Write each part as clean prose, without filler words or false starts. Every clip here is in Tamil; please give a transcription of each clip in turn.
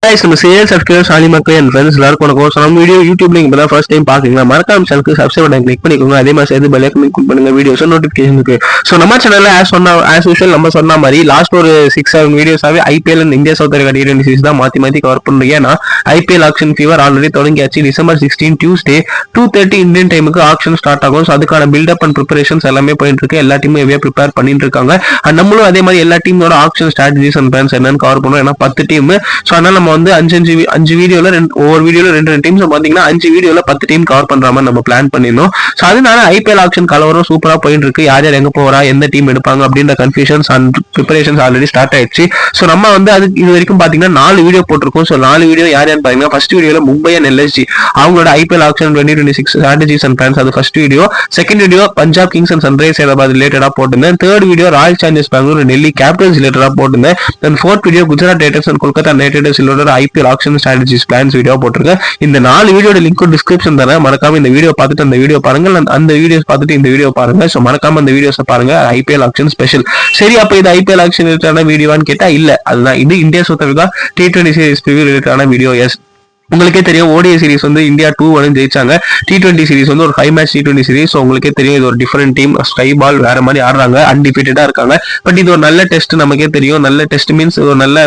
guys, நம்ம சேல்ஸ் சப்ஸ்கிரைபர் சாலி மக்கள் என் ஃப்ரெண்ட்ஸ் எல்லாருக்கும் வணக்கம். ஸோ நம்ம வீடியோ யூடியூப்ல இப்போ தான் ஃபர்ஸ்ட் டைம் பார்க்குறீங்களா, மறக்காம சேனலுக்கு சப்ஸ்கிரைப் பட்டன் கிளிக் பண்ணிக்கோங்க. அதே மாதிரி சேர்த்து பெல் ஐகான் கிளிக் பண்ணுங்க வீடியோஸ் நோட்டிஃபிகேஷனுக்கு. ஸோ நம்ம சேனல்ல ஆஸ் யூஷுவல் நம்ம சொன்ன மாதிரி லாஸ்ட் ஒரு 6-7 வீடியோஸாவே IPL and India South Africa T20 series தான் மாற்றி கவர் பண்ணுறோம். ஏன்னா ஐபிஎல் ஆக்ஷன் ஃபீவர் ஆல்ரெடி தொடங்கியாச்சு. December 16 டியூஸ்டே 2:30 இந்தியன் டைமுக்கு ஆக்ஷன் ஸ்டார்ட் ஆகும். ஸோ அதுக்கான பில்டப் அண்ட் ப்ரிப்பரேஷன்ஸ் எல்லாமே போயிட்டு இருக்கு. எல்லா டீமும் எவ்வளோ ப்ரிப்பேர் பண்ணிட்டு இருக்காங்க. அண்ட் நம்மளும் அதே மாதிரி எல்லா டீமோட ஆக்ஷன் ஸ்ட்ராட்டஜிஸ் அண்ட் பிளான்ஸ் என்னன்னு கவர் பண்ணுவோம். ஏன்னா 10 டீம். ஸோ அதனால நம்ம வந்து அஞ்சு வீடியோல ஒவ்வொரு வீடியோல ரெண்டு டீம்ஸ் பாத்தீங்கன்னா 5 வீடியோல 10 டீம் கவர் பண்ற மாதிரி நம்ம பிளான் பண்ணிருந்தோம். ஸோ அதனால ஐபிஎல் ஆக்ஷன் கலவரம் சூப்பரா போயிட்டு இருக்கு. யார் யார் எங்க போறா, எந்த டீம் எடுப்பாங்க அப்படின்ற confusions and preparations already start ஆயிடுச்சு. ஸோ நம்ம வந்து அது இது வரைக்கும் பாத்தீங்கன்னா 4 வீடியோ போட்டிருக்கோம். ஸோ 4 வீடியோ யார் யார் பாத்தீங்கன்னா ஃபர்ஸ்ட் வீடியோல மும்பை அண்ட் எல்எஸ்ஜி அவங்களோட IPL auction 2026 strategies and plans அது first video. Second video Punjab Kings and Sunrisers Hyderabad ரிலேட்டடா போட்டிருந்தேன். Third video Royal Challengers Bangalore Delhi Capitals ரிலேட்டடா போட்டிருந்தேன். Then fourth video Gujarat Titans and Kolkata Knight Riders related IPL auction strategies plans video போட்டிருக்கேன். இந்த 4 வீடியோட லிங்க்கும் டிஸ்கிரிப்ஷன் தரேன். மறக்காம இந்த வீடியோ பார்த்துட்டு அந்த வீடியோ பாருங்க, அந்த வீடியோஸ் பார்த்துட்டு இந்த வீடியோ பாருங்க. ஸோ மறக்காம அந்த வீடியோஸை பாருங்க. IPL action special. சரி, அப்ப இது ஐபிஎல் ஆக்ஷன் ரிலேட்டடான வீடியோவான்னு கேட்டா இல்ல, அதுதான் இது India South Africa T20 series preview ரிலேட்டடான வீடியோ. எஸ், உங்களுக்கே தெரியும் ஓடிஐ சீரிஸ் வந்து இந்தியா 2-1 ஜெயிச்சாங்க. T20 சீரிஸ் வந்து ஒரு 5 மேட்ச் T20 சீரிஸ். உங்களுக்கே தெரியும் இது ஒரு டிஃபரெண்ட் டீம். ஸ்கை பால் வேற மாதிரி ஆடுறாங்க, அன்டிஃபீட்டடா இருக்காங்க. பட் இது ஒரு நல்ல டெஸ்ட். நமக்கே தெரியும் நல்ல டெஸ்ட் மீன்ஸ் ஒரு நல்ல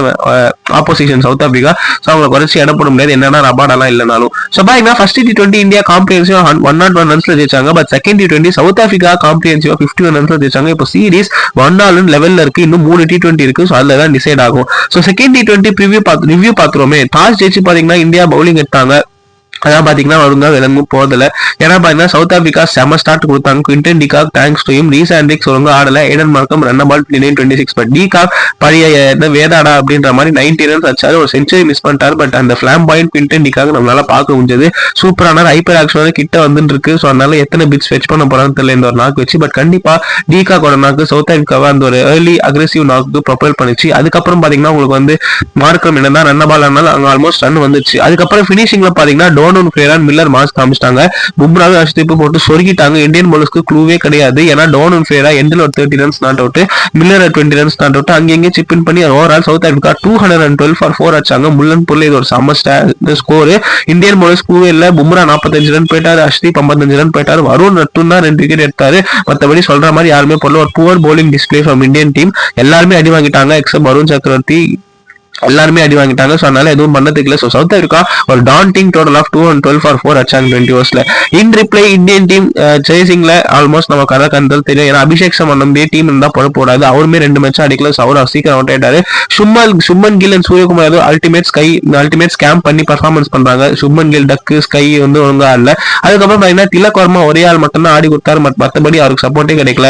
ஆப்போசிஷன் சவுத் ஆப்பிரிக்கா. ஸோ அவங்க குறைச்சி இடப்பட முடியாது, என்னன்னா ரபாடெல்லாம் இல்லைனாலும். ஸோ பாத்தீங்கன்னா ஃபர்ஸ்ட் T20 இந்தியா காம்ப்ரிஹென்சிவா 101 ரன்ஸ்ல ஜெயிச்சாங்க. But second T20 South Africa காம்ப்ரிஹென்சிவா 51 ரன்ஸ்ல ஜெயிச்சாங்க. இப்போ சீரிஸ் 1-1 லெவல்ல இருக்கு. இன்னும் 3 T20 இருக்கு. ஸோ அதுல தான் டிசைட் ஆகும். ஸோ செகண்ட் T20 ரிவ்யூ பாத்துருவோமே. டாஸ் ஜெயிச்சு பாத்தீங்கன்னா இந்தியா பவுலிங் எடுத்தாங்க. அதான் பாத்தீங்கன்னா ஒழுங்கா விளங்கும் போதில்ல. ஏன்னா பாத்தீங்கன்னா சவுத் ஆப்பிரிக்கா செம ஸ்டார்ட் கொடுத்தாங்க. Quinton de Kock thanks to him. Reeza Hendricks ஒழுங்கா ஆடல. Aiden Markram run ball 29-26. But de Kock பழைய வேதாடா அப்படின்ற மாதிரி 90 ரன்ஸ் அடிச்சாரு. ஒரு செஞ்சுரி மிஸ் பண்ணிட்டாரு. பட் அந்த ஃபிளாம் பாயிண்ட் குவிண்டன் டிகாக் நம்மளால பார்க்க முடிஞ்சது. சூப்பரான ஐபிஎல் ஆக்ஷன் கிட்ட வந்துட்டு இருக்கு. ஸோ அதனால எத்தனை பிட்ஸ் ஃபெச் பண்ண போறான்னு தெரியல இந்த ஒரு நாக்கு வச்சு. பட் கண்டிப்பா டிகாக்கோட நாக்கு சவுத் ஆப்பிரிக்காவை அந்த ஒரு ஏர்லி அக்ரெசிவ் நாக்கு ப்ரொபைல் பண்ணிச்சு. அதுக்கப்புறம் பாத்தீங்கன்னா உங்களுக்கு வந்து மார்க்கம் என்னதான் ரன் பால் ஆனாலும் அங்க ஆல்மோஸ்ட் ரன் வந்துச்சு. அதுக்கப்புறம் பினிஷிங்ல பாத்தீங்கன்னா மில்லர் மாஸ் காமிச்சிட்டாங்க. பும்ராவை அஷ்தீப் போட்டு சொருகிட்டாங்க. இந்தியன் பவுலர்ஸ்க்கு க்ளூவே கிடையாது. ஏன்னா டோனன் ஃபேரா எண்டில் ஒரு 30 runs not out, Miller 20 runs not out. அங்கே சிப் இன் பண்ணி ஓவரால் சவுத் ஆப்பிரிக்கா 212 for 4 அடிச்சாங்க. முல்லன் புல்ல இது ஒரு சம ஸ்கோர். இந்தியன் பவுலர்ஸ் க்ளூவே இல்ல. பும்ரா 45 ரன் போயிட்டாரு, அஷ்தீப் 55 ரன் போயிட்டாரு. வருண் நட்டுன் தான் 2 விக்கெட் எடுத்தாரு. மற்றபடி சொல்ற மாதிரி யாருமே போடல. ஒரு poor bowling display from Indian team. எல்லாருமே அடி வாங்கிட்டாங்க எக்ஸப்ட் வருண் சக்கரவர்த்தி. எல்லாருமே அடி வாங்கிட்டாங்க. ஸோ அதனால எதுவும் பண்ணதுக்கு இல்லை. ஸோ சவுத் ஆப்பிரிக்கா ஒரு டாண்டிங் டோட்டல் ஆஃப் 212 for 4 அடிச்சாங்க 20 ஓவர்ஸ்ல. இன் ரிப்ளை இந்தியன் டீம் சேசிங்ல ஆல்மோஸ்ட் நம்ம கதை கண்டல் தெரியும். ஏன்னா அபிஷேக் சர்மா நம்பி டீம் இருந்தா போடாது. அவருமே 2 மேட்ச் அடிக்கல. அவர் சீக்கிரம் அவுட் ஆயிட்டாரு. Shubman Gill and Suryakumar Yadav ultimate scam பண்ணி பர்ஃபார்மன்ஸ் பண்றாங்க. சுப்மன் கில் டக்கு ஸ்கை வந்து ஒழுங்கா இல்ல. அதுக்கப்புறம் பாத்தீங்கன்னா திலக் வர்மா ஒரே ஆள் மட்டும்தான் ஆடி கொடுத்தாரு. மற்றபடி அவருக்கு சப்போர்ட்டே கிடைக்கல.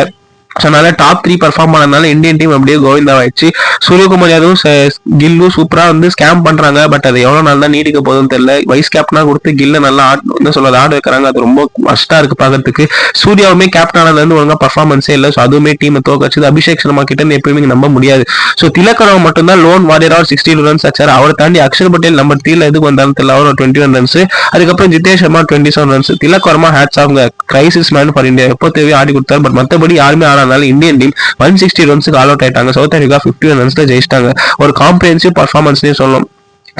அதனால டாப் 3 பர்ஃபார்ம் பண்ணனால இந்தியன் டீம் அப்படியே கோவிந்தாவாயிடுச்சு. சூரியகுமார் யாதவ் கில்லும் சூப்பரா வந்து ஸ்கேம் பண்றாங்க. பட் அது எவ்வளவு நாள் தான் நீடிக்க போகுதுன்னு தெரியல. வைஸ் கேப்டனா கொடுத்து கில்ல நல்லா என்ன சொல்றது ஆட வைக்கிறாங்க. அது ரொம்ப கஷ்டா இருக்கு பாக்கிறதுக்கு. சூர்யாவுமே கேப்டன் ஆனதுல இருந்து ஒழுங்கா பர்ஃபார்மன்ஸே இல்லை. ஸோ அதுவுமே டீம் தோக்கச்சுது. அபிஷேக் சர்மா கிட்ட எப்பயுமே நம்ப முடியாது. ஸோ திலக்கரவ மட்டும்தான் லோன் வாரியர் 62 ரன்ஸ் ஆச்சாரு. அவரை தாண்டி அக்ஷர் பட்டேல் நம்பர் 3 எதுக்கு வந்தாலும் தெரியல. அவர் 21 ரன்ஸ். அதுக்கப்புறம் Jitesh Sharma 27 runs. Tilak Varma hats off crisis man for India. எப்போ தேவையோ ஆடி கொடுத்தாரு. பட் மற்றபடி யாருமே ஆடாதனால இந்தியன் டீம் 160 ரன்ஸுக்கு ஆல் அவுட் ஆயிட்டாங்க. சவுத் ஆப்பிரிக்கா 51 ரன்ஸ்ல ஜெயிச்சிட்டாங்க. ஒரு காம்ப்ரிஹென்சிவ் பர்ஃபார்மன்ஸ்னே சொல்லலாம்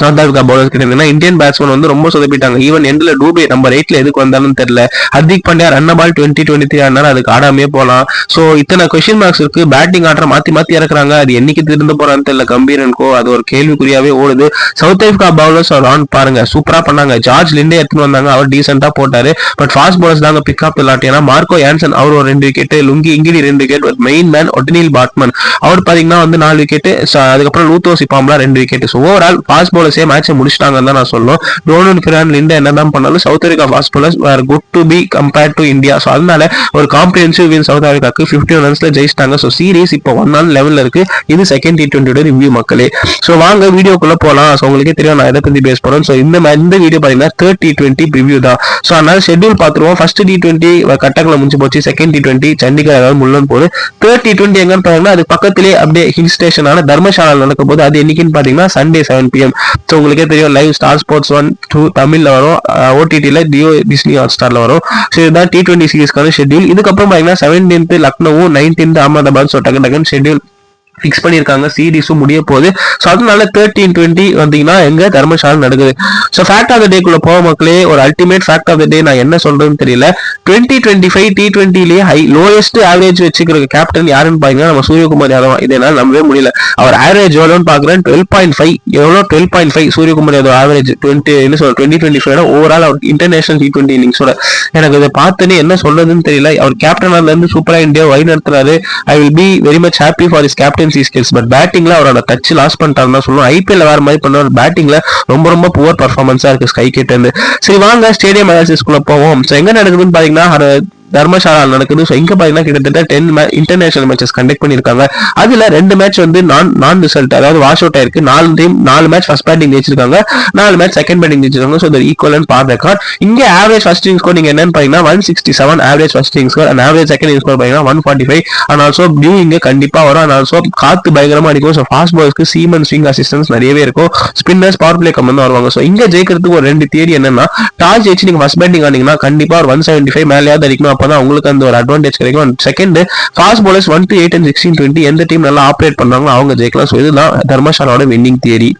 சவுத் ஆப்பிரிக்கா பவுலர்ஸ் கிட்ட. இந்தியன் பேட்ஸ்மேன் வந்து ரொம்ப சொதப்பிட்டாங்க. ஈவன் எண்ட்ல டூபே நம்பர் 8 எதுக்கு வந்தாலும் தெரியல. ஹர்திக் பாண்டியா ரன் பால் 20-23 ஆனாலும் அதுக்கு ஆடாமே போலாம். சோ இத்தனை கொஸ்டின் மார்க்ஸ் இருக்கு. பேட்டிங் ஆடுற மாத்தி இறக்குறாங்க. அது என்னைக்கு திருந்த போறான்னு தெரியல. கம்பீரன்கோ அது ஒரு கேள்விக்குறியாவே ஓடுது. சவுத் ஆப்பிரிக்கா பவுலர்ஸ் ஆன் பாருங்க சூப்பரா பண்ணாங்க. ஜார்ஜ் லிண்டே எடுத்துன்னு வந்தாங்க. அவர் டீசென்டா போட்டாரு. பட் ஃபாஸ்ட் பவுலர்ஸ் தாங்க பிக் அப் இல்லாட்டி. ஏன்னா மார்க்கோ யான்சன் அவர் ஒரு 2 wicket, Lungi Ngidi 2 wicket, main man Ottneil Baartman அவர் பாத்தீங்கன்னா வந்து 4 விக்கெட். அதுக்கப்புறம் Lutho Sipamla 2 wicket. So overall fast பவுலர்ஸே மேட்சை முடிச்சிட்டாங்கன்னு தான் நான் சொல்லுவோம். டோனன் ஃபிரான் லிண்டா என்னதான் பண்ணாலும் South Africa fast bowlers were good to be compared to India. So அதனால ஒரு காம்ப்ரிஹென்சிவ் வின் சவுத் ஆப்பிரிக்காக்கு 51 ரன்ஸ்ல ஜெயிச்சிட்டாங்க. ஸோ சீரிஸ் இப்போ 1-1 லெவல்ல இருக்கு. இது செகண்ட் T20 ரிவ்யூ மக்களே. ஸோ வாங்க வீடியோக்குள்ள போலாம். ஸோ உங்களுக்கே தெரியும் நான் எதை பத்தி பேச போறேன். ஸோ இந்த வீடியோ பாத்தீங்கன்னா தேர்ட் T20 ரிவ்யூ தான். ஸோ அதனால ஷெட்யூல் பாத்துருவோம். ஃபர்ஸ்ட் T20 கட்டக்ல முடிஞ்சு போச்சு. செகண்ட் T20 சண்டிகர் அதாவது முள்ளன் போது. தேர்ட் T20 எங்கன்னு பாத்தீங்கன்னா அது பக்கத்திலே அப்படியே ஹில் ஸ்டேஷனான தர்மசாலா நடக்க போது. அது என்னைக்குன்னு பாத்தீங்கன்னா சண்டே 7 PM. ஸோ உங்களுக்கே தெரியும் லைவ் ஸ்டார் ஸ்போர்ட்ஸ் 1-2 தமிழ்ல வரும். ஓடிடில ஜியோ டிஸ்னி ஹாட் ஸ்டார்ல வரும். ஸோ இதுதான் T20 சீரிஸ்க்கான ஷெட்யூல். இதுக்கப்புறம் பாத்தீங்கன்னா 17th லக்னோவும் 19th அகமதாபாத். ஸோ டக்கு ஷெட்யூல் ஃபிக்ஸ் பண்ணியிருக்காங்க. சீரீஸும் முடிய போகுது. ஸோ அதனால 13-20 வந்தீங்கன்னா எங்க தர்மசாலா நடக்குது. ஸோ ஃபேக்ட் ஆஃப் த டேக்குள்ள போக மக்களே, ஒரு அல்டிமேட் ஃபேக்ட் ஆஃப் த டே நான் என்ன சொல்றதுன்னு தெரியல. 2025 T20லயே லோயஸ்ட் ஆவரேஜ் வச்சுக்கிற கேப்டன் யாருன்னு பாத்தீங்கன்னா நம்ம சூரியகுமார் யாதவ். இதனால நம்பவே முடியல. அவர் ஆவரேஜ் எவ்வளோன்னு பாக்குறேன், 12.5. எவ்வளோ 12.5 சூரியகுமார் யாதவ் ஆவரேஜ் 2025 ஓவரால் அவர் இன்டர்நேஷனல் T20 இன்னிங்ஸோட. எனக்கு இதை பார்த்தனே என்ன சொல்றதுன்னு தெரியல. அவர் கேப்டனா இருந்து சூப்பரா இந்தியா வழி நடத்துறாரு. I will be very much happy for his captaincy skills. But பேட்டிங்ல அவரோட டச் லாஸ் பண்ணிட்டாருன்னு தான் சொல்லுவோம். ஐபிஎல் வேற மாதிரி பண்ணுவார், பேட்டிங்ல ரொம்ப புவர் பர்ஃபார்மன்ஸா இருக்கு ஸ்கை கிட்ட இருந்து. சரி வாங்க ஸ்டேடியம் அனாலிசிஸ்குள்ள போவோம். ஸோ எங்க நடக்குதுன்னு பாத்தீங்கன்னா தர்மசாலா நடக்குது. ஸோ இங்க பாத்தீங்கன்னா கிட்டத்தட்ட 10 இன்டர்நேஷனல் மேட்சஸ் கண்டக்ட் பண்ணிருக்காங்க. அதுல 2 மேட்ச் வந்து நான் ரிசல்ட், அதாவது வாஷ் அவுட் ஆயிருக்கு. 4 மேட்ச் ஃபர்ஸ்ட் பேட்டிங் ஜெயிச்சிருக்காங்க, 4 மேட்ச் செகண்ட் பேட்டிங் ஜெயிச்சிருக்காங்க. So equal par record. இங்க ஆவரேஜ் ஃபர்ஸ்ட் இன்னிங் ஸ்கோர் நீங்க என்னன்னு பாத்தீங்கன்னா 167 average first inning score, and average second inning score பாத்தீங்கன்னா 145. அண்ட் ஆல்சோ வியூ இங்க கண்டிப்பா வரும். அண்ட் ஆல்சோ காத்து பயங்கரமா அடிக்கும். ஸோ ஃபாஸ்ட் பாலர்ஸ்க்கு சீமன் ஸ்விங் அசிஸ்டன்ஸ் நிறையவே இருக்கும். ஸ்பின்னர்ஸ் பவர் பிளே கம்மி தான் வருவாங்க. ஸோ இங்க ஜெயிக்கிறதுக்கு ஒரு 2 தியரி என்னன்னா, டாஸ் ஜெயிச்சு நீங்க ஃபர்ஸ்ட் பேட்டிங் ஆனீங்கன்னா கண்டிப்பா ஒரு 175 மேலேயாவது அடிக்கணும். அப்பதான் உங்களுக்கு அந்த ஒரு அட்வான்டேஜ் கிடைக்கும். Second, fast bowlers 1 to 8 and 16-20 எந்த டீம் நல்லா ஆப்ரேட் பண்றாங்களோ அவங்க ஜெயிக்கலாம். ஸோ இதுதான் தர்மசாலாவோட வின்னிங் தியரி.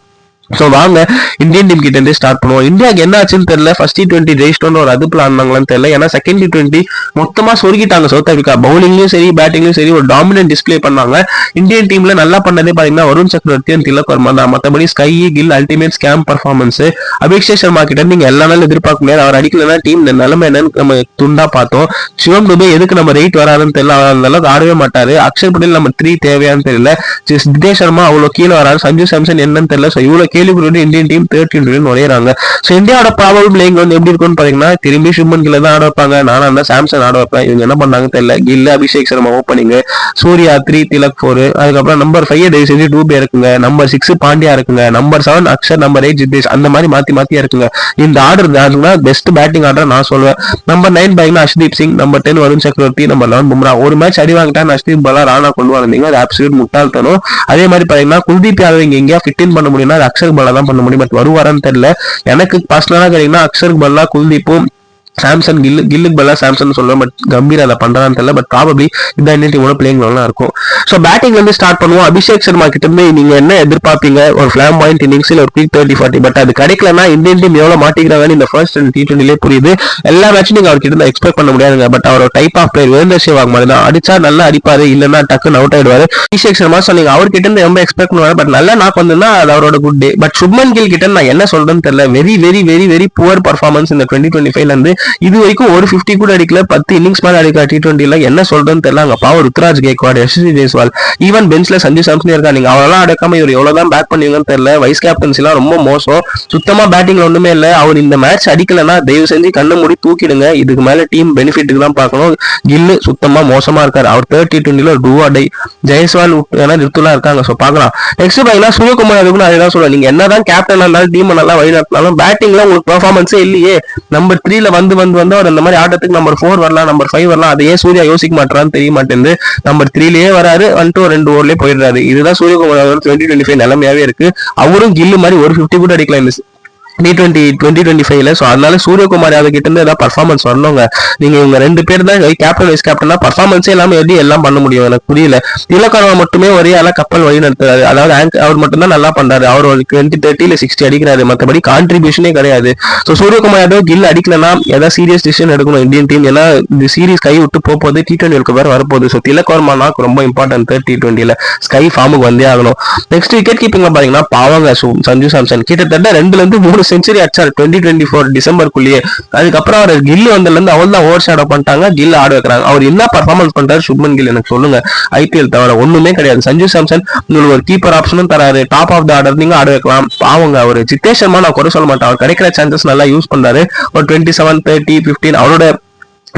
ஸோ வாங்க இந்தியன் டீம் கிட்ட இருந்து ஸ்டார்ட் பண்ணுவோம். இந்தியாவுக்கு என்ன ஆச்சுன்னு தெரியல. ஃபர்ஸ்ட் T20 ஜெயிச்சிட்டோன்னு ஒரு அதுப்புல ஆனாங்களான்னு தெரியல. ஏன்னா செகண்ட் T20 மொத்தமா சொருகிட்டாங்க சவுத் ஆப்பிரிக்கா. பவுலிங்லயும் சரி பேட்டிங்லயும் சரி ஒரு டாமினன்ட் டிஸ்பிளே பண்ணாங்க. இந்தியன் டீம்ல நல்லா பண்ணதே பாத்தீங்கன்னா வருண் சக்கரவர்த்தி, திலக் வர்மா தான். மற்றபடி SKY, Gill ultimate scam performance. Abhishek Sharma கிட்ட நீங்க எல்லா நாளும் எதிர்பார்க்க முடியாது. அவர் அடிக்கலன்னா டீம் நிலைமை என்னன்னு நம்ம துண்டா பார்த்தோம். சிவம் டுபே எதுக்கு நம்ம ரைட் வராதுன்னு தெரியல, அந்த அளவுக்கு ஆடவே மாட்டாரு. அக்ஷர் பட்டேல் நம்ம 3 தேவையான்னு தெரியல. ஜிதேஷ் சர்மா அவ்வளவு கீழே வராது. சஞ்சு சாம்சன் என்னன்னு தெரியல. ஸோ இவ்வளவு கேள்விக்குரிய இந்தியன் டீம் 13 நுழையிறாங்க. ஸோ இந்தியாவோட ப்ராபபிள் பிளேயிங் வந்து எப்படி இருக்கும்னு பாத்தீங்கன்னா, திரும்பி சுப்மன் கில் தான் ஆட வைப்பாங்க. நானா இருந்தா சாம்சன் ஆட வைப்பேன். இவங்க என்ன பண்ணாங்க தெரியல. கில், அபிஷேக் சர்மா ஓப்பனிங், சூர்யா 3, திலக் 4, அதுக்கப்புறம் நம்பர் 5 தயவு செஞ்சு டூபே இருக்குங்க, நம்பர் 6 பாண்டியா இருக்குங்க, நம்பர் 7 அக்ஷர், நம்பர் 8 ஜிதேஷ், அந்த மாதிரி மாத்தியா இருக்குங்க. இந்த ஆர்டர் தான் பெஸ்ட் பேட்டிங் ஆர்டர் நான் சொல்வேன். நம்பர் 9 பாத்தீங்கன்னா அஷ்தீப் சிங், நம்பர் 10 வருண் சக்கரவர்த்தி, நம்பர் 11 பும்ரா. ஒரு மேட்ச் அடி வாங்கிட்டா அஷ்தீப் பாலா ராணா கொண்டு வந்தீங்க, அது அப்சல்யூட் முட்டாள்தனம். அதே மாதிரி பாத்தீங்கன்னா குல்தீப் யாதவ் இங்க எங்கேயா ஃபிட் இன் பண்ண முடியும்னா அது அக்ஷர் பாலா தான் பண்ண முடியும். பட் வருவாரான்னு தெரியல. எனக்கு பர்சனலா கேட்டீங்கன்னா அக்ஷருக்கு பதிலா குல்தீப்பும் சாம்சன், கில்லுக்கு பதிலா சாம்சன் சொல்லுவேன். பட் கம்பீர் அதை பண்றான்னு தெரியல. பட் ப்ராபப்ளி இந்த இந்தியன் டீமோட பிளேயிங் இருக்கும். ஸோ பேட்டிங்ல இருந்து ஸ்டார்ட் பண்ணுவோம். அபிஷேக் சர்மா கிட்ட இருந்து நீங்க என்ன எதிர்பார்ப்பீங்க? ஒரு ஃபிளாம் பாயிண்ட் இன்னிங்ஸ்ல ஒரு பீக் 30-40. பட் அது கிடைக்கலன்னா இந்தியன் டீம் எவ்வளவு மாட்டிக்கிறாங்கன்னு இந்த ஃபர்ஸ்ட் T20 புரியுது. எல்லா மேட்சும் நீங்க அவர்கிட்ட எக்ஸ்பெக்ட் பண்ண முடியாதுங்க. பட் அவர் type of player Virender Sehwag மாதிரி தான். அடிச்சா நல்லா அடிப்பாரு, இல்லன்னா டக்குன்னு அவுட் ஆயிடுவாரு. அபிஷேக் சர்மா சொன்னீங்க அவர்கிட்ட இருந்து ரொம்ப எக்ஸ்பெக்ட் பண்ணுவாரு. பட் நல்லா நாக் வந்ததுன்னா அது அவரோட good day. But Shubman Gill கிட்ட நான் என்ன சொல்றேன்னு தெரியல. Very very very very poor performance இந்த 2025 இருந்து. இது வரைக்கும் ஒரு 50 கூட அடிக்கல, 10 இன்னிங்ஸ் மேல அடிக்கல T20ல. என்ன சொல்றேன்னு தெரியல. அங்க பாவம் ருத்ராஜ் கேக்வாட், யசஸ்வி ஜெய்ஸ்வால், ஈவன் பெஞ்ச்ல சஞ்சு சாம்சன் இருக்கா. நீங்க அவரெல்லாம் அடக்காம இவர் எவ்வளவுதான் பேட் பண்ணுவீங்கன்னு தெரியல. வைஸ் கேப்டன்சி எல்லாம் ரொம்ப மோசம். சுத்தமா பேட்டிங்ல ஒண்ணுமே இல்ல. அவர் இந்த மேட்ச் அடிக்கலன்னா தயவு செஞ்சு கண்ணை மூடி தூக்கிடுங்க. இதுக்கு மேல டீம் பெனிஃபிட்டுக்கு தான் பார்க்கணும். கில்லு சுத்தமா மோசமா இருக்காரு. அவர் T20ல டூ அடை. ஜெய்ஸ்வால் ஏன்னா ரித்துலாம் இருக்காங்க. ஸோ பாக்கலாம். நெக்ஸ்ட் பாத்தீங்கன்னா சூரியகுமார் அதுக்கு அதுதான் சொல்லுவேன். நீங்க என்னதான் கேப்டன் இருந்தாலும் டீம் நல்லா வழி நடத்தினாலும் பேட்டிங்ல உங்களுக்கு பெர்ஃபார்மன்ஸே இல்லையே. நம்பர் 3ல வந்து அவர் அந்த மாதிரி ஆட்டத்துக்கு நம்பர் 4 வரலாம், நம்பர் 5 வரலாம். அதையே சூர்யா யோசிக்க மாட்டான்னு தெரிய மாட்டேங்குது. நம்பர் 3லயே வராரு, 2 ஓவர்லயே போயிடுறாரு. இதுதான் சூரியகுமார் 2025 நிலைமையாவே இருக்கு. அவரும் கில்லு மாதிரி ஒரு 50 கூட அடிக்கலாம் இந்த T20 ஸோ அதனால சூரியகுமார் யாதவ் கிட்ட இருந்து ஏதாவது பர்ஃபார்மன்ஸ் வரணுங்க. நீங்க இவங்க 2 பேர் தான் கேப்டன் வைஸ் கேப்டனா பர்ஃபார்மன்ஸே இல்லாம எப்படி எல்லாம் பண்ண முடியும் எனக்கு புரியல. திலக் வர்மா மட்டுமே ஒரே ஆளா கப்பல் வழி நடத்துறாரு. அதாவது அவர் மட்டும் தான் நல்லா பண்றாரு. அவர் 20-30 60 அடிக்கிறாரு. மற்றபடி கான்ட்ரிபியூஷனே கிடையாது. ஸோ சூரியகுமார் யாதவ் கில் அடிக்கலன்னா ஏதாவது சீரியஸ் டிசிஷன் எடுக்கணும் இந்தியன் டீம். ஏன்னா இந்த சீரீஸ் கை விட்டு போகுது. T20 வேற வரப்போகுது. ஸோ திலக் வர்மா நாக்கு ரொம்ப இம்பார்ட்டன்ட் T20ல. ஸ்கை ஃபார்முக்கு வந்தே ஆகணும். நெக்ஸ்ட் விக்கெட் கீப்பிங்ல பாத்தீங்கன்னா பாவங்க சஞ்சு சாம்சன் கிட்டத்தட்ட 2 to 3 செஞ்சுரி அடிச்சாரு 2024 டிசம்பருக்குள்ளேயே. அதுக்கப்புறம் அவர் கில் வந்ததுல இருந்து அவள் தான் ஓவர் ஷேடோ பண்ணிட்டாங்க. கில் ஆட வைக்கிறாங்க. அவர் என்ன பர்ஃபார்மன்ஸ் பண்றாரு சுப்மன் கில் எனக்கு சொல்லுங்க. IPL தவிர ஒண்ணுமே கிடையாது. சஞ்சு சாம்சன் உங்களுக்கு ஒரு கீப்பர் ஆப்ஷனும் தராரு. டாப் ஆஃப் த ஆர்டர் நீங்க ஆட வைக்கலாம். பாவங்க அவர் ஜிதேஷ் சர்மா நான் குறை சொல்ல மாட்டேன். அவர் கிடைக்கிற சான்சஸ் நல்லா யூஸ் பண்றாரு. ஒரு 27, 30, 15 அவரோட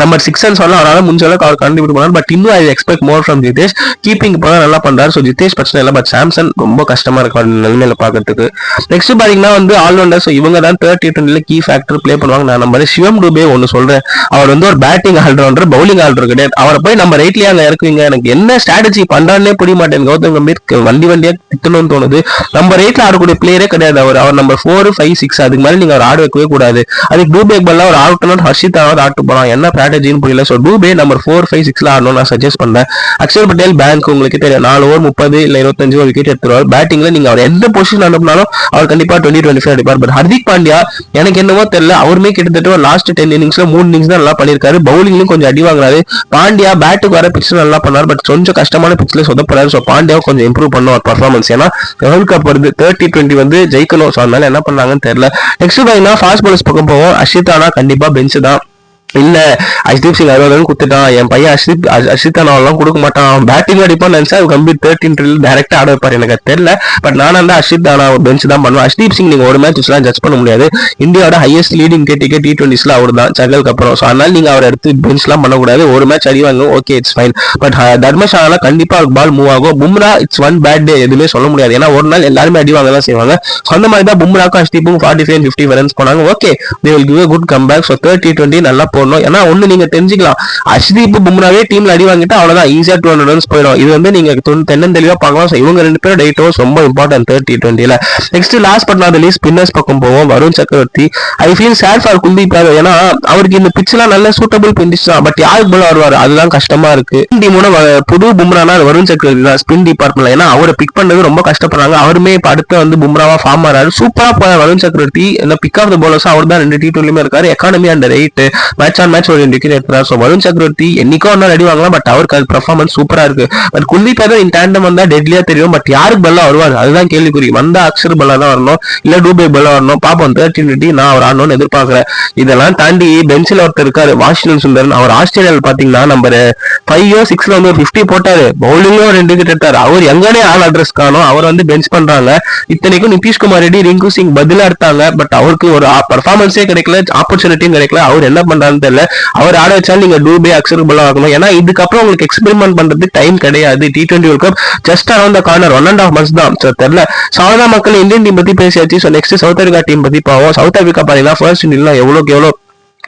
நம்பர் 6 சொல்லலாம். அவரால் முடிஞ்ச அளவுக்கு அவர் கண்டுபிடி பண்ணார். பட் இன்னும் I expect more from Jitesh. Keeping இப்போ நல்லா பண்றாரு. ஸோ ஜிதேஷ் பிரச்சனை இல்லை. பட் சாம்சன் ரொம்ப கஷ்டமா இருக்கு நிலைமையில பாக்கிறதுக்கு. நெக்ஸ்ட் பாத்தீங்கன்னா ஆல்ரவுண்டர். ஸோ இவங்க தான் T20 கீ ஃபேக்டர் பிளே பண்ணுவாங்க. நான் நம்பர் சிவம் டுபே ஒன்னு சொல்றேன். அவர் ஒரு பேட்டிங் ஆல்ரவுண்டர், பவுலிங் ஆல்ரவுண்டர் கிடையாது. அவரை போய் நம்ம ரைட்லயே அங்க இறக்குவீங்க. எனக்கு என்ன ஸ்ட்ராட்டஜி பண்றானே புரிய மாட்டேன். கௌதம் கம்பீர் வண்டியா திட்டணும்னு தோணுது. நம்ம ரைட்ல ஆடக்கூடிய பிளேயரே கிடையாது. அவர் நம்பர் 4, 5, 6 அதுக்கு மேலே நீங்க அவர் ஆட வைக்கவே கூடாது. அதுக்கு டூபேக் பல்ல ஒரு ஆவுட்டர் ஹர்ஷித் ஆட்டு போலாம். என்ன ஸ்ட்ராட்டஜின்னு புரியல. ஸோ டூபே நம்பர் 4, 5, 6 ஆடணும் நான் சஜஸ்ட் பண்றேன். அக்ஷர் பட்டேல் பேங்க் உங்களுக்கு தெரியும் 4 ஓவர் 30 இல்ல 25 ஒரு விக்கெட் எடுத்துருவார். பேட்டிங்ல நீங்க அவர் எந்த பொசிஷன் அனுப்பினாலும் அவர் கண்டிப்பா 20-25 அடிப்பார். பட் ஹர்திக் பாண்டியா எனக்கு என்னவோ தெரியல, அவருமே கிட்டத்தட்ட லாஸ்ட் 10 இன்னிங்ஸ்ல 3 இன்னிங்ஸ் தான் நல்லா பண்ணிருக்காரு. பவுலிங்லயும் கொஞ்சம் அடி வாங்குறாரு. பாண்டியா பேட்டுக்கு வர பிட்ச் நல்லா பண்ணார், பட் கொஞ்சம் கஷ்டமான பிட்ச்ல சொதப்படுறாரு. ஸோ பாண்டியா கொஞ்சம் இம்ப்ரூவ் பண்ணுவார் பர்ஃபார்மன்ஸ். ஏன்னா வேர்ல்ட் கப் வருது, 30-20 வந்து ஜெயிக்கணும். ஸோ அதனால என்ன பண்ணாங்கன்னு தெரியல. நெக்ஸ்ட் பாத்தீங்கன்னா ஃபாஸ்ட் பாலர்ஸ் பக்கம் போவோம். அஷித் ராணா கண்டிப்பா பெஞ்ச் தான். இல்ல அஷ்தீப் சிங் 60 ரன் குத்துட்டான், என் பையன் அஷித் ராணாவெல்லாம் கொடுக்க மாட்டான், பேட்டிங் அடிப்பான்னு நினைச்சா கம்பீர் 13 டைரக்டா ஆட வைப்பாரு. எனக்கு தெரியல, பட் நானா இருந்தா அஷித் ராணா பெஞ்ச் தான் பண்ணுவேன். அஷ்தீப் சிங் நீங்க ஒரு மேட்ச் எல்லாம் ஜட்ஜ் பண்ண முடியாது. இந்தியாவோட ஹையஸ்ட் லீடிங் கேட்டிக்கே T20s அவர் தான் சகலுக்கு அப்புறம். ஸோ அதனால நீங்க அவர் எடுத்து பெஞ்ச் எல்லாம் பண்ணக்கூடாது. ஒரு மேட்ச் அடி வாங்க okay it's fine, but Dharamsala கண்டிப்பா பால் மூவ் ஆகும். Bumrah it's one bad day எதுவுமே சொல்ல முடியாது. ஏன்னா ஒரு நாள் எல்லாருமே அடி வாங்க தான் செய்வாங்க. சொந்த மாதிரி தான் பும்ராக்கும் அஷ்தீப்பும் 45-50 ரன்ஸ் போனாங்க. Okay they will give a good comeback. So 30-20 நல்லா போடணும். ஏன்னா ஒண்ணு நீங்க தெரிஞ்சுக்கலாம், அஷ்தீப் பும்ராவே டீம்ல அடி வாங்கிட்டு அவ்வளவுதான் ஈஸியா 200 ரன்ஸ் போயிடும். இது வந்து நீங்க தென்னந்தெளிவா பார்க்கலாம். இவங்க 2 பேரும் டேட் ஓவர்ஸ் ரொம்ப இம்பார்ட்டன்ட் 30-20ல. Next last but not least spinners பக்கம் போவோம். Varun Chakravarthy I feel sad for Kuldeep Yadav. ஏன்னா அவருக்கு இந்த பிட்ச் எல்லாம் நல்ல சூட்டபிள் பின்னிஷ் தான், பட் யாருக்கு போல வருவாரு அதுதான் கஷ்டமா இருக்கு. டீமோட புது பும்ரானா வருண் சக்கரவர்த்தி தான் ஸ்பின் டிபார்ட்மெண்ட்ல. ஏன்னா அவரை பிக் பண்ணது ரொம்ப கஷ்டப்படுறாங்க. அவருமே இப்ப அடுத்து வந்து பும்ராவா ஃபார்ம் ஆறாரு. சூப்பரா போய வருண் சக்கரவர்த்தி. இந்த பிக் ஆஃப் த பவுலர்ஸ் அவர் தான் 2 T20 இருக்காரு. Economy under 8 match on match ஒரு விக்கெட் எடுத்தார். ஸோ வருண் சக்கரவர்த்தி என்னைக்கோ ஒன்னா ரெடி வாங்கலாம், பட் அவருக்கு அது பர்ஃபார்மன்ஸ் சூப்பரா இருக்கு. But Kuldeep Yadav in tandem வந்தா டெட்லியா தெரியும், பட் யாருக்கு பல்லா வருவார் அதுதான் கேள்விக்குறி. வந்தா அக்ஷர் பல்லா தான் வரணும், இல்ல டூபே பல்லா வரணும். பாப்போம் 30-20 நான் அவர் ஆடணும்னு எதிர்பார்க்கிறேன். இதெல்லாம் தாண்டி பெஞ்சில் ஒருத்தர் இருக்காரு வாஷிங்டன் சுந்தரன். அவர் ஆஸ்திரேலியாவில் பாத்தீங்கன்னா நம்பர் 5 or 6 வந்து 50 போட்டாரு, பவுலிங்கும் 2 விக்கெட் எடுத்தாரு. அவர் எங்கனே ஆல் அட்ரஸ் காணும், அவர் வந்து பெஞ்ச் பண்றாங்க. இத்தனைக்கும் நிதிஷ்குமார் ரெட்டி ரிங்கு சிங் பதிலா எடுத்தாங்க, பட் அவருக்கு ஒரு பர்ஃபார்மன்ஸே கிடைக்கல, ஆப்பர்ச்சுனிட்டியும் கிடைக்கல. அவர் என்ன பண்றாருன்னு தெரியல. அவர் ஆட வச்சாலும் நீங்க டூபே அக்ஷர் பல்லா ஆகணும். ஏன்னா இதுக்கப்புறம் உங்களுக்கு எக்ஸ்பெரிமெண்ட் பண்றது டைம் கிடையாது. T20 world cup just around the corner 1.5 months தான். தெரியல. சாதாரண மக்கள் இந்தியன் டீம் பத்தி பேசியாச்சு. So next South Africa team பத்தி பாவோம். சவுத் ஆப்பிரிக்கா பாத்தீங்கன்னா ஃபர்ஸ்ட் இன்னிங்ல எவ்வளவு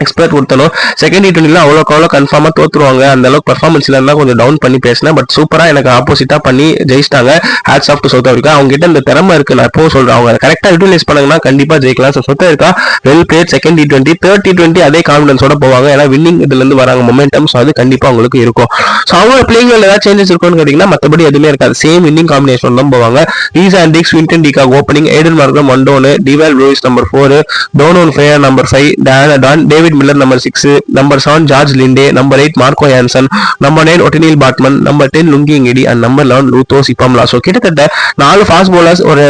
எக்ஸ்பெக்ட் கொடுத்தனும் செகண்ட் T20 அவ்வளோக்கு அவ்வளோ கன்ஃபார்மா தோத்துருவாங்க. அந்த அளவுக்கு பர்ஃபார்மன்ஸ்ல இருந்தா கொஞ்சம் டவுன் பண்ணி பேசினேன், பட் சூப்பரா எனக்கு ஆப்போசிட்டா பண்ணி ஜெயிச்சிட்டாங்க. Hats off to South Africa. அவங்க கிட்ட இந்த திறமை இருக்கு, நான் எப்போ சொல்றேன். அவங்க கரெக்டா யூட்டிலைஸ் பண்ணாங்கன்னா கண்டிப்பா ஜெயிக்கலாம். So south Africa well plate second T20. Third T20 அதே கான்பிடன்ஸோட போவாங்க. ஏன்னா வின்னிங் இதுல இருந்து வராங்க மொமெண்டம். ஸோ அது கண்டிப்பா உங்களுக்கு இருக்கும். ஸோ அவங்க பிளேயிங் ஏதாவது சேஞ்சஸ் இருக்கும்னு கேட்டீங்கன்னா மற்றபடி எதுவுமே இருக்காது. சேம் வின்னிங் காம்பினேஷன் தான் போவாங்க. Reeza Hendricks, Quinton de Kock opening, Aiden Markram 1 down, Dewald Brevis number 4, Donovan Ferreira number 5, David Miller number 6, number 7 George Linde, number 8 Marco Jansen, number 9 Ottneil Baartman, number 10 Lungi Ngidi and number 11 Lutho Sipamla. So கிட்டத்தட்ட 4 ஃபாஸ்ட் பவுலர்ஸ், ஒரு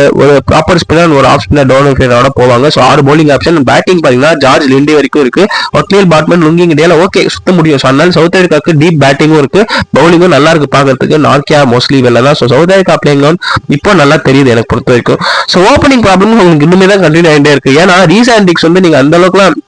ப்ராப்பர் ஸ்பின்னர், ஒரு ஆஃப் ஸ்பின்னர் டோனோன் ஃபேயரோட போவாங்க. So 6 bowling option. பேட்டிங் பாத்தீங்கன்னா ஜார்ஜ் லிண்டே வரைக்கும் இருக்கு, ஒட்டினில் பாட்மன் லுங்கி இங்கிடியால ஓகே சுத்த முடியும். ஸோ அதனால சவுத் ஆப்பிரிக்காவுக்கு டீப் பேட்டிங்கும் இருக்கு, பவுலிங்கும் நல்லா இருக்கு பாக்கிறதுக்கு. நார்க்கியா மோஸ்ட்லி வெளில தான். ஸோ சவுத் ஆப்பிரிக்கா பிளேயிங் இப்போ நல்லா தெரியுது எனக்கு பொறுத்த வரைக்கும். ஸோ ஓப்பனிங் ப்ராப்ளம் உங்களுக்கு இன்னுமே தான் கண்டினியூ ஆகிட்டே இருக்கு. ஏன்னா ரீஸ் ஆண்டிக்ஸ் வந்து நீங்க அந்த அளவுக்குலாம்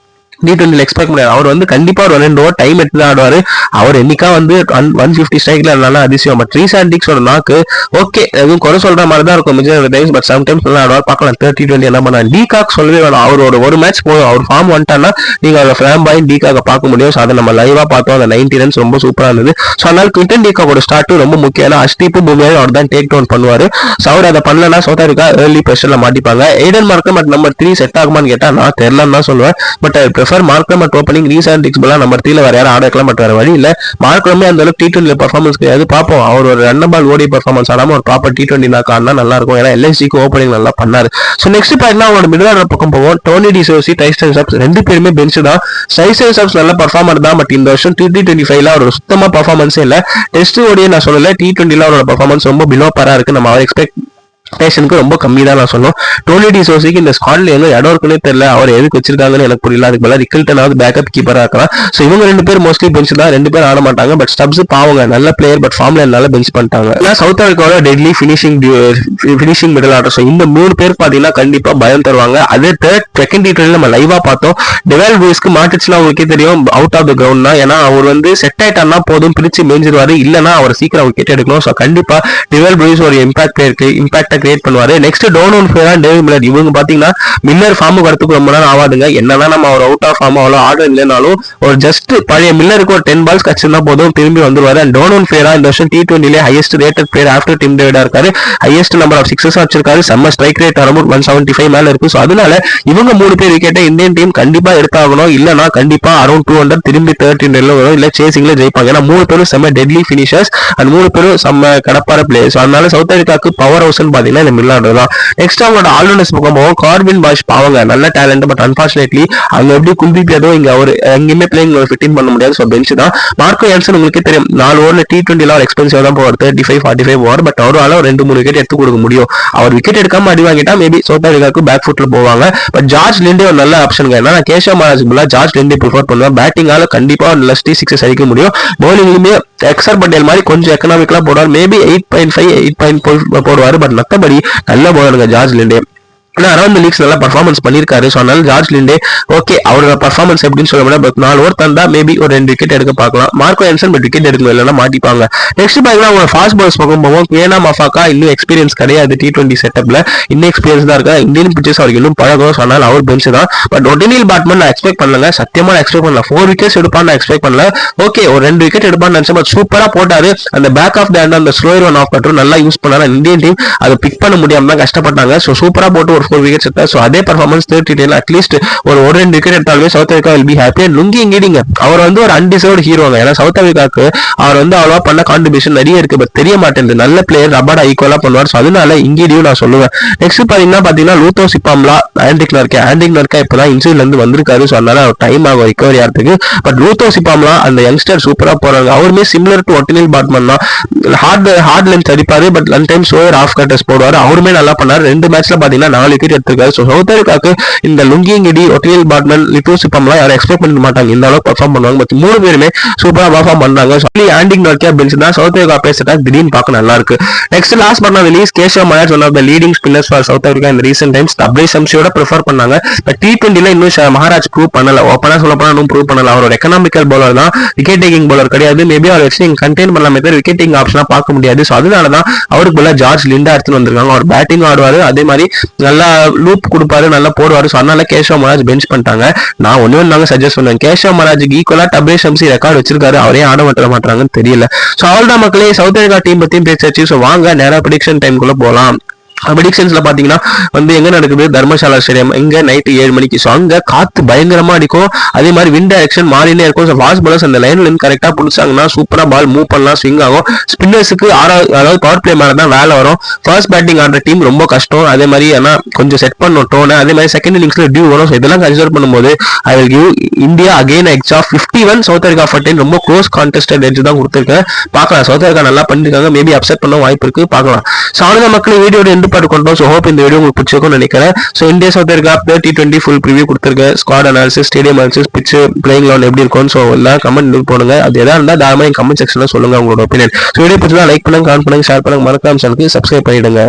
T20 எக்ஸ்பெக்ட் முடியாது. அவர் வந்து கண்டிப்பா ஒரு 2 ஓவர் டைம் எடுத்து தான் ஆடுவாரு. அவர் என்னைக்கா வந்து 150 ஸ்ட்ரைக்ல நல்லா அதிசயம். பட் ரீஸ் ஆண்டிக்ஸோட நாக்கு ஓகே எதுவும் குறை சொல்ற மாதிரி தான் இருக்கும் மெஜாரிட்டி டைம்ஸ், பட் சம்டைம்ஸ் நல்லா ஆடுவார். பார்க்கலாம் 30-20 என்ன பண்ணா. டிகாக் சொல்லவே வேணும், அவரோட ஒரு மேட்ச் போதும். அவர் ஃபார்ம் வந்துட்டான்னா நீங்க அவரோட ஃபிராம் பாய் டிகாக பார்க்க முடியும். ஸோ அதை நம்ம லைவா பார்த்தோம். அந்த 90 ரன்ஸ் ரொம்ப சூப்பரா இருந்தது. ஸோ அதனால குவிண்டன் டிகாக்கோட ஸ்டார்ட் ரொம்ப முக்கியம். ஏன்னா அஷ்தீப்பும் பும்ராவும் அவர் தான் டேக் டவுன் பண்ணுவாரு. ஸோ அவர் அதை பண்ணலன்னா சவுத் ஆப்பிரிக்கா ஏர்லி ப்ரெஷர்ல மாட்டிப்பாங்க. Aiden Markram at number 3 set ஆகுமான்னு கேட்டா நான் தெரியலன்னு தான் சொல்லுவேன். But Markram at opening, Reeza Hendricks number 3 வேற யாரும் ஆடக்கலாம். பட் வேற வழி இல்ல. மார்க்ரமே அந்த அளவுக்கு T20 பர்ஃபார்மன்ஸ் கிடையாது. பார்ப்போம் அவர் ஒரு ரன் பால் ஓடி பர்ஃபார்மன்ஸ் ஆடாம ஒரு ப்ராப்பர் T20 ஆடினா நல்லா இருக்கும். ஏன்னா LSG ஓப்பனிங் நல்லா பண்ணாரு. ஸோ நெக்ஸ்ட் பாத்தீங்கன்னா அவரோட மிடில் ஆர்டர் பக்கம் போவோம். டோனி டிசோசி, டைசன் சப்ஸ் 2 பேருமே பெஞ்ச் தான். டைசன் சப்ஸ் நல்ல பர்ஃபார்மர் தான், பட் இந்த வருஷம் T25 அவரோட சுத்தமா பர்ஃபார்மன்ஸே இல்ல. டெஸ்ட் ஓடியே நான் சொல்லல, T20 அவரோட பர்ஃபார்மன்ஸ் ரொம்ப பிலோ பரா இருக்கு. நம்ம அவர் எக்ஸ்பெக்ட் டேஷனுக்கு ரொம்ப கம்மி தான் நான் சொல்லுவோம். டோனி டிசோசிக்கு இந்த ஸ்குவாட்ல எங்க இடம் இருக்குன்னே தெரியல, அவர் எதுக்கு வச்சிருக்காங்கன்னு எனக்கு புரியல. அதுக்கு பதிலாக ரிக்கல்டனாவது பேக்கப் கீப்பரா இருக்கலாம். ஸோ இவங்க 2 பேர் மோஸ்ட்லி பெஞ்ச் தான், 2 பேர் ஆட மாட்டாங்க. பட் ஸ்டப்ஸ் பாவங்க நல்ல பிளேயர், பட் ஃபார்ம்ல என்னால பெஞ்ச் பண்ணிட்டாங்க. சவுத் ஆப்பிரிக்காவோட deadly finishing middle order. So இந்த 3 பேர் பாத்தீங்கன்னா கண்டிப்பா பயம் தருவாங்க. அதே செகண்ட் T20 நம்ம லைவா பார்த்தோம். டெவால் லூயிஸ்க்கு மாட்டுச்சுன்னா உங்களுக்கே தெரியும் அவுட் ஆஃப் த கிரவுண்ட் தான். ஏன்னா அவர் வந்து செட் ஆயிட்டான்னா போதும் பிரிச்சு மேஞ்சிருவாரு, இல்லைன்னா அவர் சீக்கிரம் விக்கெட் எடுக்கணும். ஸோ கண்டிப்பா டெவால் லூயிஸ் ஒரு இம்பாக்ட் கிரியேட் பண்ணுவாரு. நெக்ஸ்ட் டோனோன் ஃபேரா டேவிட் மில்லர், இவங்க பாத்தீங்கன்னா மில்லர் ஃபார்முக்கு வரத்துக்கு ரொம்ப நேரம் ஆகாதுங்க. என்னதான் நம்ம அவர் அவுட் ஆஃப் ஃபார்ம் அவ்வளோ ஆர்டர் இல்லைனாலும் ஒரு ஜஸ்ட் பழைய மில்லருக்கு ஒரு 10 பால்ஸ் கட்சிருந்தா போதும் திரும்பி வந்துருவாரு. அண்ட் டோனோன் ஃபேரா இந்த வருஷம் T20 highest rated player after Tim டேவிடா இருக்காரு. ஹையஸ்ட் நம்பர் ஆஃப் சிக்ஸஸ் வச்சிருக்காரு. செம்ம ஸ்ட்ரைக் ரேட் அரௌண்ட் 175 மேல இருக்கு. ஸோ அதனால இவங்க 3 பேர் விக்கெட்டை இந்தியன் டீம் கண்டிப்பா எடுத்தாகணும். இல்லைன்னா கண்டிப்பா அரௌண்ட் 200 திரும்பி 13 வரும். இல்ல சேசிங்ல ஜெயிப்பாங்க. ஏன்னா 3 பேரும் செம்ம டெட்லி பினிஷர்ஸ் அண்ட் 3 பேரும் செம்ம கடப்பார பிளேயர்ஸ். அதனால சவுத் ஆப்பிரிக்காக்கு பவர் ஹவுஸ் பாத்தீங்கன்னா இந்த மில்லர் தான். நெக்ஸ்ட் அவங்களோட ஆல்ரவுண்டர்ஸ் பக்கம் போவோம். கார்வின் பாஷ் பாவங்க நல்ல டேலண்ட், பட் அன்பார்ச்சுனேட்லி அவங்க எப்படி குல்தீப் யாதவ் இங்க அவர் எங்கேயுமே பிளேயிங் ஃபிட்டிங் பண்ண முடியாது. ஸோ பெஞ்ச் தான். மார்க்கோ யான்சன் உங்களுக்கு தெரியும் 4 ஓவர்ல T20 ஒரு எக்ஸ்பென்சிவ் தான் போவார், 35-45 ஓவர். பட் அவரால் 2-3 விக்கெட் எடுத்து கொடுக்க முடியும். அவர் விக்கெட் எடுக்காம அடி வாங்கிட்டா மேபி சவுத் ஆப்பிரிக்காவுக்கு பேக் ஃபுட்ல போவாங்க. பட் ஜார்ஜ் லிண்டே ஒரு நல்ல ஆப்ஷன். ஏன்னா கேஷவ் மகாராஜ் ஜார்ஜ் லிண்டே ப்ரிஃபர் பண்ணுவேன். பேட்டிங்கால கண்டிப்பா நல்ல T6 அடிக்க முடியும். பவுலிங்லயுமே எக்ஸர் பட்டேல் மாதிரி கொஞ்சம் எக்கனாமிக்கலா போடுவார். மேபி 8.5 8.4 போடுவாரு. பட் மற்றபடி நல்ல பவுலருங்க ஜார்ஜ் லிண்டே. அரௌண்ட் லீக்ஸ் நல்லா பர்ஃபார்மன்ஸ் பண்ணிருக்காரு. ஸோ அதனால ஜார்ஜ் லிண்டே ஓகே அவரோட பர்ஃபார்மன்ஸ் எப்படின்னு சொல்ல முடியாது. பட் 4 ஓவர் தந்தா மேபி ஒரு 2 விக்கெட் எடுக்க பார்க்கலாம். மார்க்கோ யான்சன் பட் விக்கெட் எடுக்கணும், இல்லைன்னா மாட்டிப்பாங்க. நெக்ஸ்ட் பாத்தீங்கன்னா அவங்க ஃபாஸ்ட் பால்ஸ் பக்கம் போவோம். குவேனா மஃபாக்கா இன்னும் எக்ஸ்பீரியன்ஸ் கிடையாது T20 செட்டப்ல, இன்னும் எக்ஸ்பீரியன்ஸ் தான் இருக்கா. இந்தியன் பிச்சர்ஸ் அவருக்கு இன்னும் பழகும். ஸோ அதனால அவர் பெஞ்ச் தான். பட் ஒட்டினில் பேட்மேன் நான் எக்ஸ்பெக்ட் பண்ணலங்க, சத்தியமா நான் எக்ஸ்பெக்ட் பண்ணல. 4 விக்கெட்ஸ் எடுப்பான்னு நான் எக்ஸ்பெக்ட் பண்ணல. ஓகே ஒரு 2 விக்கெட் எடுப்பான்னு நினைச்சேன். பட் சூப்பரா போட்டாரு. அந்த பேக் ஆஃப் த ஹேண்ட் அந்த ஸ்லோயர் ஒன் ஆஃப் கட்டும் நல்லா யூஸ் பண்ணாரு. இந்தியன் டீம் அதை பிக் பண்ண முடியாம தான் கஷ்டப்பட்டாங்க. ஸோ சூப்பரா போட்டு ஒரு 4 விக்கெட்ஸ் எடுத்தார். ஸோ அதே பர்ஃபார்மன்ஸ் T20 அட்லீஸ்ட் ஒரு 2 விக்கெட் எடுத்தாலுமே South Africa will be happy. And Lungi இங்கிடிங்க அவர் ஒரு அன்டிசர்வ்டு ஹீரோங்க. ஏன்னா சவுத் ஆப்பிரிக்காவுக்கு அவர் அவ்வளவா பண்ண கான்ட்ரிபியூஷன் நிறைய இருக்கு, பட் தெரிய மாட்டேங்குது. நல்ல பிளேயர், ரபாடா ஈக்குவலா பண்ணுவார். ஸோ அதனால இங்கிடியும் நான் சொல்லுவேன். நெக்ஸ்ட் பாத்தீங்கன்னா லூத்தோ சிப்பாம்லா ஆண்டிக் நர்க்கா இப்பதான் இன்சூரில இருந்து வந்திருக்காரு. ஸோ அதனால டைம் ஆகும் ரிகவரி ஆகிறதுக்கு. பட் லூத்தோ சிப்பாம்லா அந்த யங்ஸ்டர் சூப்பரா போறாங்க. அவருமே சிமிலர் டு ஒட்டினில் பேட்மேன் தான். ஹார்ட் லென்த் அடிப்பாரு. பட் லன் டைம் ஸ்லோயர் ஆஃப் கட்டர்ஸ் போடுவாரு. அவருமே நல்லா பண்ணாரு. 2 மேட்ச்ல பாத்தீங்கன்னா 4 விக்கெட் எடுத்திருக்காரு. ஸோ சவுத் ஆப்பிரிக்காக்கு இந்த லுங்கி இங்கிடி, ஒட்டினில் பேட்மேன், லித்தோ சிப்பம்லாம் யாரும் எக்ஸ்பெக்ட் பண்ண மாட்டாங்க இந்த அளவுக்கு பர்ஃபார்ம் பண்ணுவாங்க. பட் 3 பேருமே சூப்பரா பர்ஃபார்ம் பண்றாங்க. ஆண்டிக் நர்க்கா பெஞ்ச் தான். சவுத் ஆப்பிரிக்கா பேசிட்டா திடீர்னு பார்க்க நல்லா இருக்கு. Next last but not least Keshav Maharaj one of the leading spinners for south Africa இந்த ரீசென்ட் டைம்ஸ். அப்ரேஸ் சம்சியோட ப்ரிஃபர் பண்ணாங்க. பட் T20 இன்னும் மகாராஜ் ப்ரூவ் பண்ணல. ஓப்பனா சொல்ல போனா இன்னும் ப்ரூவ் பண்ணல. அவர் ஒரு எக்கனாமிக்கல் பவுலர் தான், விக்கெட் டேக்கிங் பவுலர் கிடையாது. மேபி அவர் வச்சு கண்டெயின் பண்ணலாமே தவிர விக்கெட் டேக்கிங் ஆப்ஷனா பார்க்க முடியாது. ஸோ அதனாலதான் அவருக்கு போல ஜார்ஜ் லிண்டா எடுத்துட்டு வந்திருக்காங்க. அவர் பேட்டிங் ஆடுவாரு, அதே மாதிரி நல்லா லூப் கொடுப்பாரு, நல்லா போடுவாரு. ஸோ அதனால கேஷவ் மகாராஜ் பெஞ்ச் பண்ணிட்டாங்க. நான் ஒன்னு சஜஸ்ட் பண்ணுவேன். கேஷவ் மகாராஜுக்கு ஈக்குவலா அப்ரேஸ் சம்சி ரெக்கார்டு வச்சிருக்காரு. அவரே ஆட மாட்டாங்கன்னு தெரியல. ஸோ அவ்வளவுதான் மக்களே, சவுத் ஆப்பிரிக்கா டீம் பத்தியும் பேசாச்சு. ஸோ வாங்க நேரா ப்ரெடிக்ஷன் டைம்குள்ள போலாம். ப்ரெடிக்ஷன்ஸ்ல பாத்தீங்கன்னா எங்க நடக்குது, தர்மசாலா ஸ்டேடியம். இங்க நைட்டு 7 மணிக்கு. ஸோ அங்க காத்து பயங்கரமா அடிக்கும், அதே மாதிரி விண்ட் டைரக்ஷன் மாறினே இருக்கும். ஸோ ஃபாஸ்ட் பாலர்ஸ் அந்த லைன்ல இருந்து கரெக்டா புடிச்சாங்கன்னா சூப்பரா பால் மூவ் பண்ணலாம், ஸ்விங் ஆகும். ஸ்பின்னர்ஸுக்கு அதாவது பவர் பிளே மேல தான் வேலை வரும். ஃபர்ஸ்ட் பேட்டிங் ஆடுற டீம் ரொம்ப கஷ்டம். அதே மாதிரி ஏன்னா கொஞ்சம் செட் பண்ணும் டோனை. அதே மாதிரி செகண்ட் இன்னிங்ஸ்ல டியூ வரும். ஸோ இதெல்லாம் கன்சிடர் பண்ணும்போது I will give India again x of 51. South Africa 14. ரொம்ப க்ளோஸ் கான்டெஸ்டட் எட்ஜ் தான் கொடுத்துருக்கேன். பார்க்கலாம், சவுத் ஆப்பிரிக்கா நல்லா பண்ணிருக்காங்க. மேபி அப்செட் பண்ண வாய்ப்பு இருக்கு, பார்க்கலாம். ஸோ அவ்வளவுதான் மக்கள், வீடியோட எண்டு பார்ட் கொண்டோம். ஸோ ஹோப் இந்த வீடியோ உங்களுக்கு பிடிச்சிருக்கும்னு நினைக்கிறேன். So India South Africa T20 full preview கொடுத்துருக்கேன். Squad analysis, stadium analysis, pitch, playing level எப்படி இருக்கும். ஸோ எல்லாம் கமெண்ட் போடுங்க. அது எதா இருந்தால் தாராளமாக கமெண்ட் செக்ஷன்ல சொல்லுங்க உங்களோட ஒப்பீனியன். ஸோ வீடியோ பிடிச்சா லைக் பண்ணுங்க, கமெண்ட் பண்ணுங்க, ஷேர் பண்ணுங்க, மறக்காம சேனலுக்கு சப்ஸ்கிரைப் பண்ணிடுங்க.